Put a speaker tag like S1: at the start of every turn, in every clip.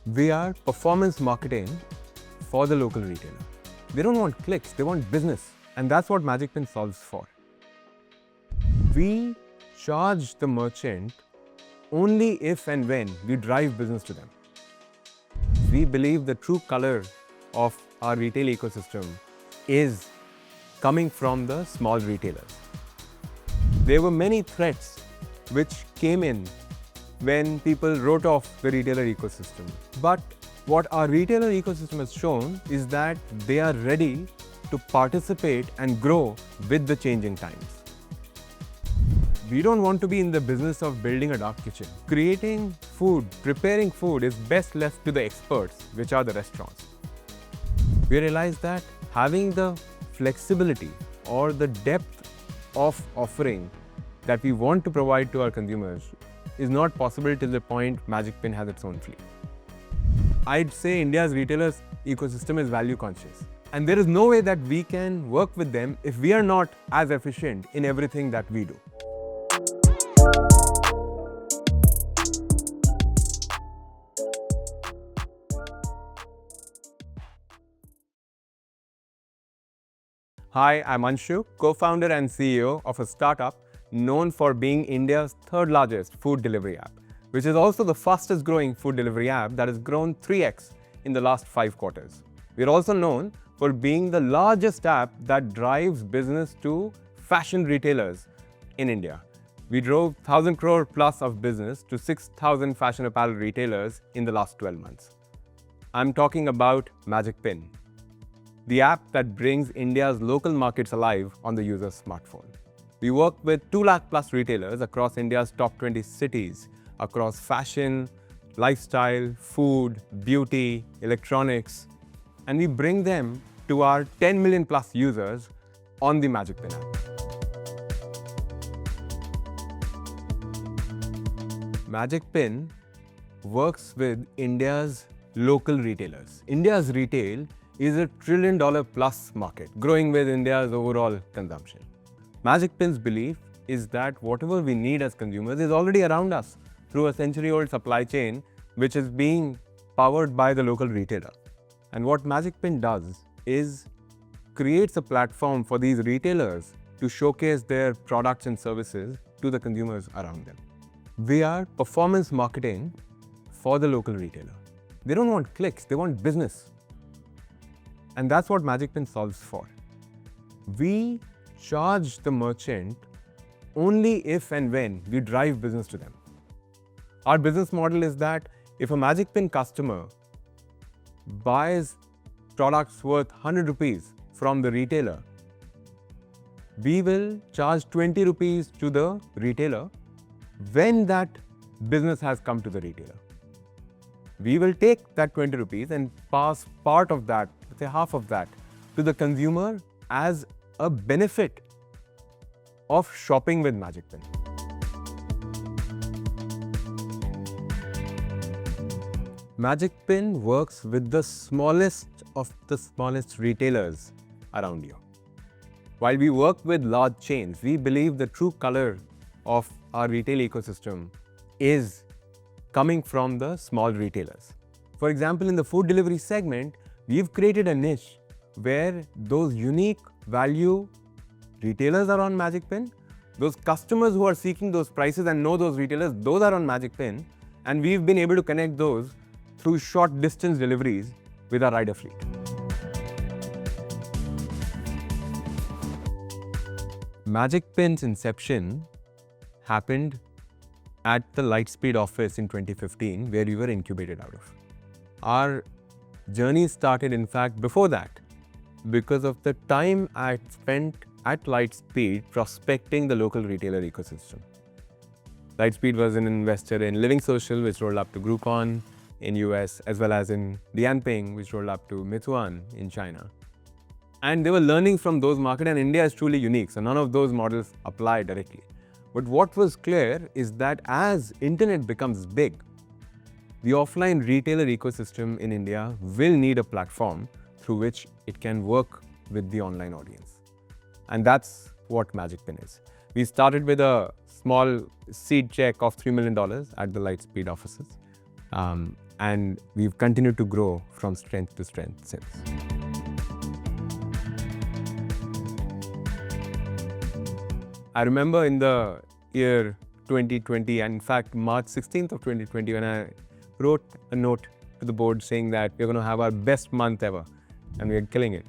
S1: We are performance marketing for the local retailer. They don't want clicks, they want business. And that's what Magicpin solves for. We charge the merchant only if and when we drive business to them. We believe the true color of our retail ecosystem is coming from the small retailers. There were many threats which came in when people wrote off the retailer ecosystem. But what our retailer ecosystem has shown is that they are ready to participate and grow with the changing times. We don't want to be in the business of building a dark kitchen. Creating food, preparing food is best left to the experts, which are the restaurants. We realized that having the flexibility or the depth of offering that we want to provide to our consumers is not possible till the point Magicpin has its own fleet. I'd say India's retailers ecosystem is value conscious. And there is no way that we can work with them if we are not as efficient in everything that we do. Hi, I'm Anshoo, co-founder and CEO of a startup known for being India's third largest food delivery app, which is also the fastest growing food delivery app that has grown 3x in the last 5 quarters. We are also known for being the largest app that drives business to fashion retailers in India. We drove 1,000 crore plus of business to 6,000 fashion apparel retailers in the last 12 months. I'm talking about Magicpin, the app that brings India's local markets alive on the user's smartphone. We work with 2 lakh plus retailers across India's top 20 cities, across fashion, lifestyle, food, beauty, electronics, and we bring them to our 10 million plus users on the Magicpin app. Magicpin works with India's local retailers. India's retail is a $1 trillion plus market, growing with India's overall consumption. Magicpin's belief is that whatever we need as consumers is already around us through a century-old supply chain, which is being powered by the local retailer. And what Magicpin does is creates a platform for these retailers to showcase their products and services to the consumers around them. We are performance marketing for the local retailer. They don't want clicks, they want business. And that's what Magicpin solves for. We charge the merchant only if and when we drive business to them. Our business model is that if a Magicpin customer buys products worth 100 rupees from the retailer, we will charge 20 rupees to the retailer when that business has come to the retailer. We will take that 20 rupees and pass part of that, let's say half of that, to the consumer as a benefit of shopping with Magicpin. Magicpin works with the smallest of the smallest retailers around you. While we work with large chains, we believe the true color of our retail ecosystem is coming from the small retailers. For example, in the food delivery segment, we've created a niche where those unique value retailers are on Magicpin. Those customers who are seeking those prices and know those retailers, those are on Magicpin. And we've been able to connect those through short distance deliveries with our rider fleet. Magicpin's inception happened at the Lightspeed office in 2015, where we were incubated out of. Our journey started, in fact, before that, because of the time I spent at Lightspeed prospecting the local retailer ecosystem. Lightspeed was an investor in Living Social, which rolled up to Groupon in US, as well as in Dianping, which rolled up to Meituan in China. And they were learning from those markets, and India is truly unique, so none of those models apply directly. But what was clear is that as internet becomes big, the offline retailer ecosystem in India will need a platform through which it can work with the online audience. And that's what Magicpin is. We started with a small seed check of $3 million at the Lightspeed offices. And we've continued to grow from strength to strength since. I remember in the year 2020, and in fact March 16th of 2020, when I wrote a note to the board saying that we're going to have our best month ever and we're killing it.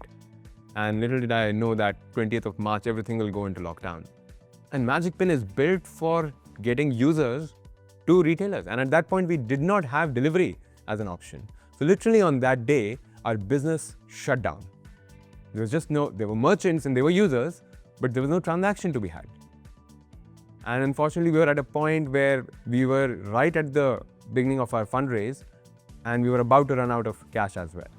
S1: And little did I know that 20th of March, everything will go into lockdown. And Magicpin is built for getting users to retailers. And at that point, we did not have delivery as an option. So literally on that day, our business shut down. There was just there were merchants and they were users, but there was no transaction to be had. And unfortunately, we were at a point where we were right at the beginning of our fundraise and we were about to run out of cash as well.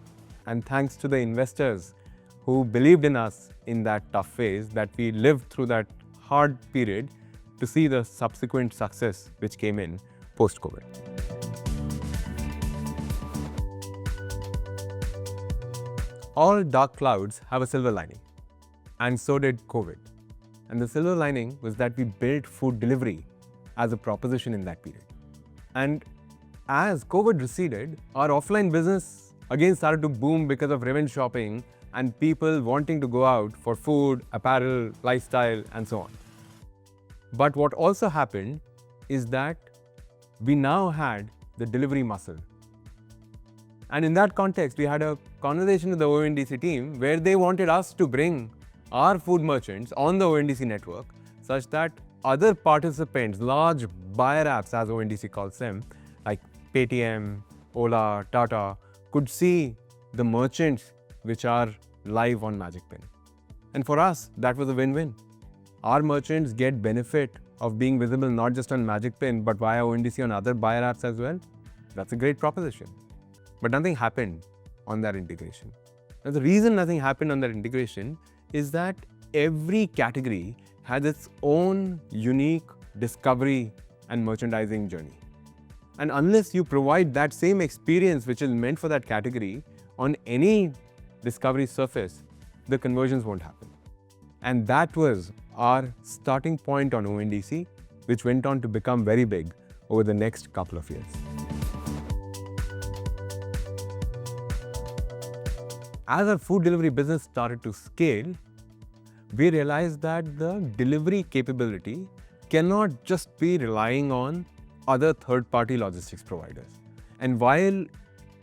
S1: And thanks to the investors who believed in us in that tough phase, that we lived through that hard period to see the subsequent success which came in post-COVID. All dark clouds have a silver lining, and so did COVID. And the silver lining was that we built food delivery as a proposition in that period. And as COVID receded, our offline business again started to boom because of revenge shopping and people wanting to go out for food, apparel, lifestyle, and so on. But what also happened is that we now had the delivery muscle. And in that context, we had a conversation with the ONDC team where they wanted us to bring our food merchants on the ONDC network such that other participants, large buyer apps as ONDC calls them, like Paytm, Ola, Tata, could see the merchants which are live on Magicpin. And for us, that was a win-win. Our merchants get benefit of being visible not just on Magicpin but via ONDC on other buyer apps as well. That's a great proposition. But nothing happened on that integration. Now, the reason nothing happened on that integration is that every category has its own unique discovery and merchandising journey. And unless you provide that same experience which is meant for that category on any discovery surface, the conversions won't happen. And that was our starting point on ONDC, which went on to become very big over the next couple of years. As our food delivery business started to scale, we realized that the delivery capability cannot just be relying on other third-party logistics providers. And while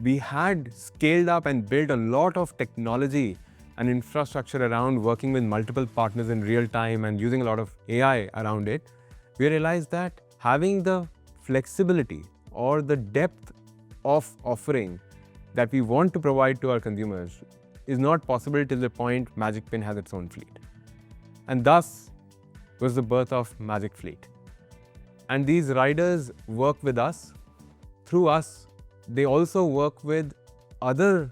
S1: we had scaled up and built a lot of technology and infrastructure around working with multiple partners in real time and using a lot of AI around it, we realized that having the flexibility or the depth of offering that we want to provide to our consumers is not possible till the point Magicpin has its own fleet. And thus was the birth of magicFleet. And these riders work with us. Through us, they also work with other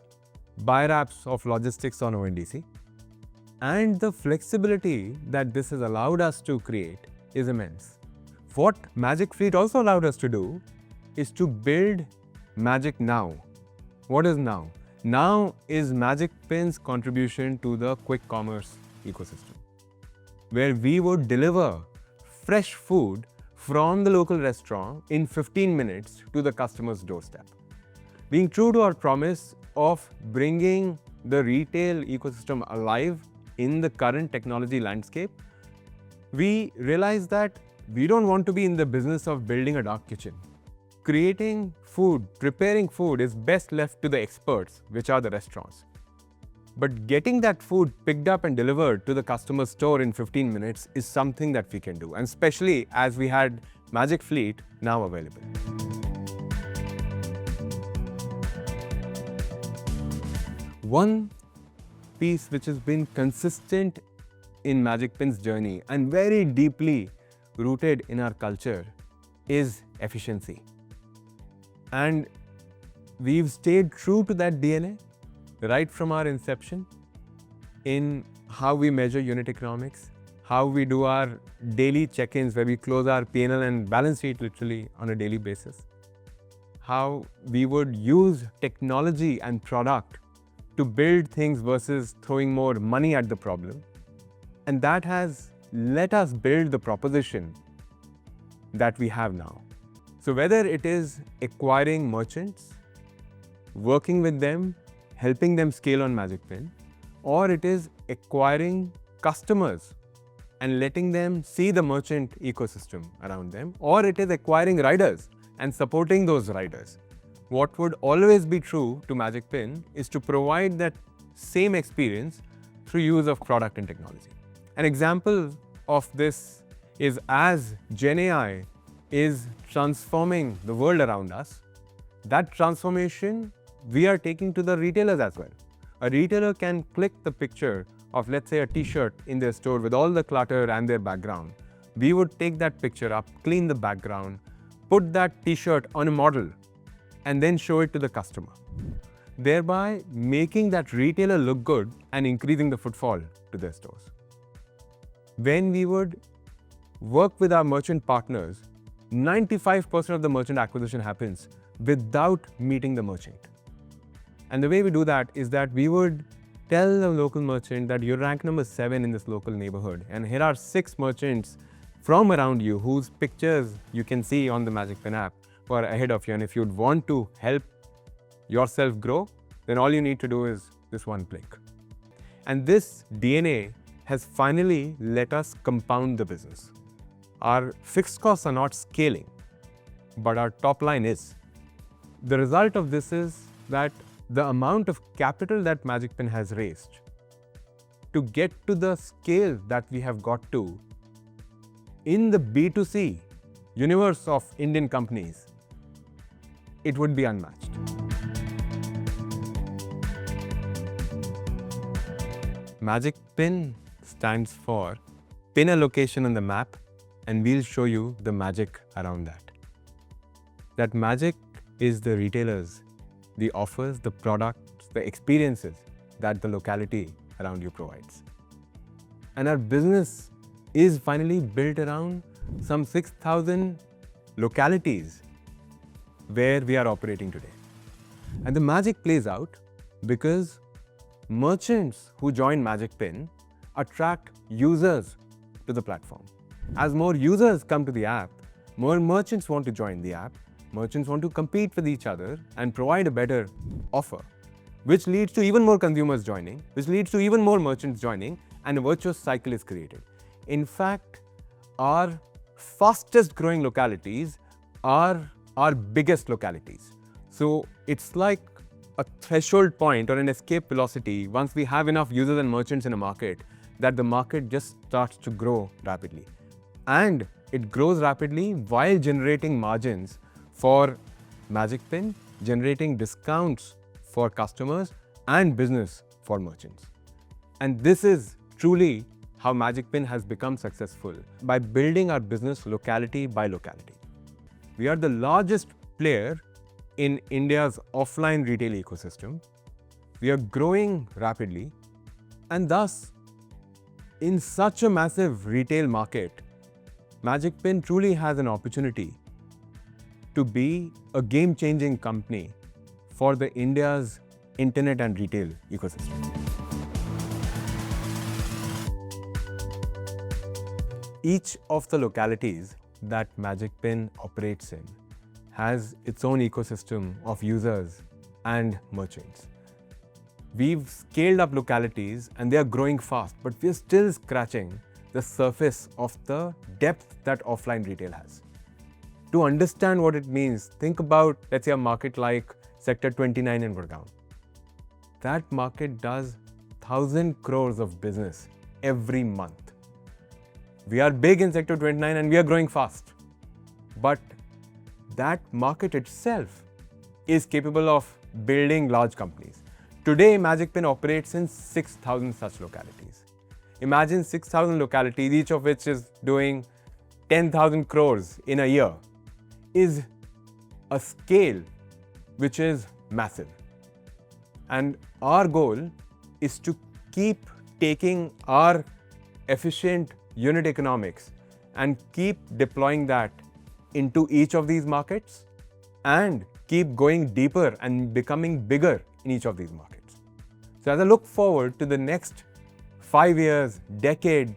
S1: buyer apps of logistics on ONDC. And the flexibility that this has allowed us to create is immense. What magicFleet also allowed us to do is to build magicNOW. What is NOW? NOW is Magicpin's contribution to the quick commerce ecosystem, where we would deliver fresh food from the local restaurant in 15 minutes to the customer's doorstep. Being true to our promise of bringing the retail ecosystem alive in the current technology landscape, we realized that we don't want to be in the business of building a dark kitchen. Creating food, preparing food is best left to the experts, which are the restaurants. But getting that food picked up and delivered to the customer's store in 15 minutes is something that we can do, and especially as we had magicFleet now available. One piece which has been consistent in Magicpin's journey and very deeply rooted in our culture is efficiency. And we've stayed true to that DNA right from our inception in how we measure unit economics, how we do our daily check-ins where we close our P&L and balance sheet literally on a daily basis, how we would use technology and product to build things versus throwing more money at the problem. And that has let us build the proposition that we have now. So whether it is acquiring merchants working with them, helping them scale on Magicpin, or it is acquiring customers and letting them see the merchant ecosystem around them, or it is acquiring riders and supporting those riders. What would always be true to Magicpin is to provide that same experience through use of product and technology. An example of this is as GenAI is transforming the world around us, that transformation we are taking to the retailers as well. A retailer can click the picture of, let's say, a t-shirt in their store with all the clutter and their background. We would take that picture up, clean the background, put that t-shirt on a model, and then show it to the customer, thereby making that retailer look good and increasing the footfall to their stores. When we would work with our merchant partners, 95% of the merchant acquisition happens without meeting the merchant. And the way we do that is that we would tell the local merchant that you're rank number 7 in this local neighborhood, and here are 6 merchants from around you whose pictures you can see on the Magicpin app who are ahead of you. And if you'd want to help yourself grow, then all you need to do is this one click. And this DNA has finally let us compound the business. Our fixed costs are not scaling, but our top line is. The result of this is that the amount of capital that Magicpin has raised to get to the scale that we have got to in the B2C universe of Indian companies, it would be unmatched. Magicpin stands for pin a location on the map and we'll show you the magic around that. That magic is the retailers, the offers, the products, the experiences that the locality around you provides. And our business is finally built around some 6,000 localities where we are operating today. And the magic plays out because merchants who join Magicpin attract users to the platform. As more users come to the app, more merchants want to join the app. Merchants want to compete with each other and provide a better offer, which leads to even more consumers joining, which leads to even more merchants joining, and a virtuous cycle is created. In fact, our fastest growing localities are our biggest localities. So it's like a threshold point or an escape velocity once we have enough users and merchants in a market that the market just starts to grow rapidly. And it grows rapidly while generating margins for Magicpin, generating discounts for customers and business for merchants. And this is truly how Magicpin has become successful, by building our business locality by locality. We are the largest player in India's offline retail ecosystem. We are growing rapidly, and thus, in such a massive retail market, Magicpin truly has an opportunity to be a game-changing company for the India's internet and retail ecosystem. Each of the localities that Magicpin operates in has its own ecosystem of users and merchants. We've scaled up localities and they are growing fast, but we're still scratching the surface of the depth that offline retail has. To understand what it means, think about, let's say, a market like Sector 29 in Gurgaon. That market does 1,000 crores of business every month. We are big in Sector 29 and we are growing fast. But that market itself is capable of building large companies. Today, Magicpin operates in 6,000 such localities. Imagine 6,000 localities, each of which is doing 10,000 crores in a year, is a scale which is massive. And our goal is to keep taking our efficient unit economics and keep deploying that into each of these markets and keep going deeper and becoming bigger in each of these markets. So as I look forward to the next 5 years, decade,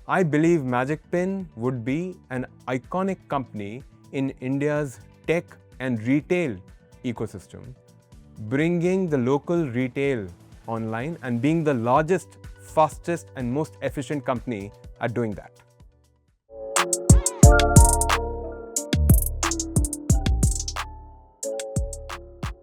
S1: I believe Magicpin would be an iconic company in India's tech and retail ecosystem, bringing the local retail online and being the largest, fastest, and most efficient company at doing that.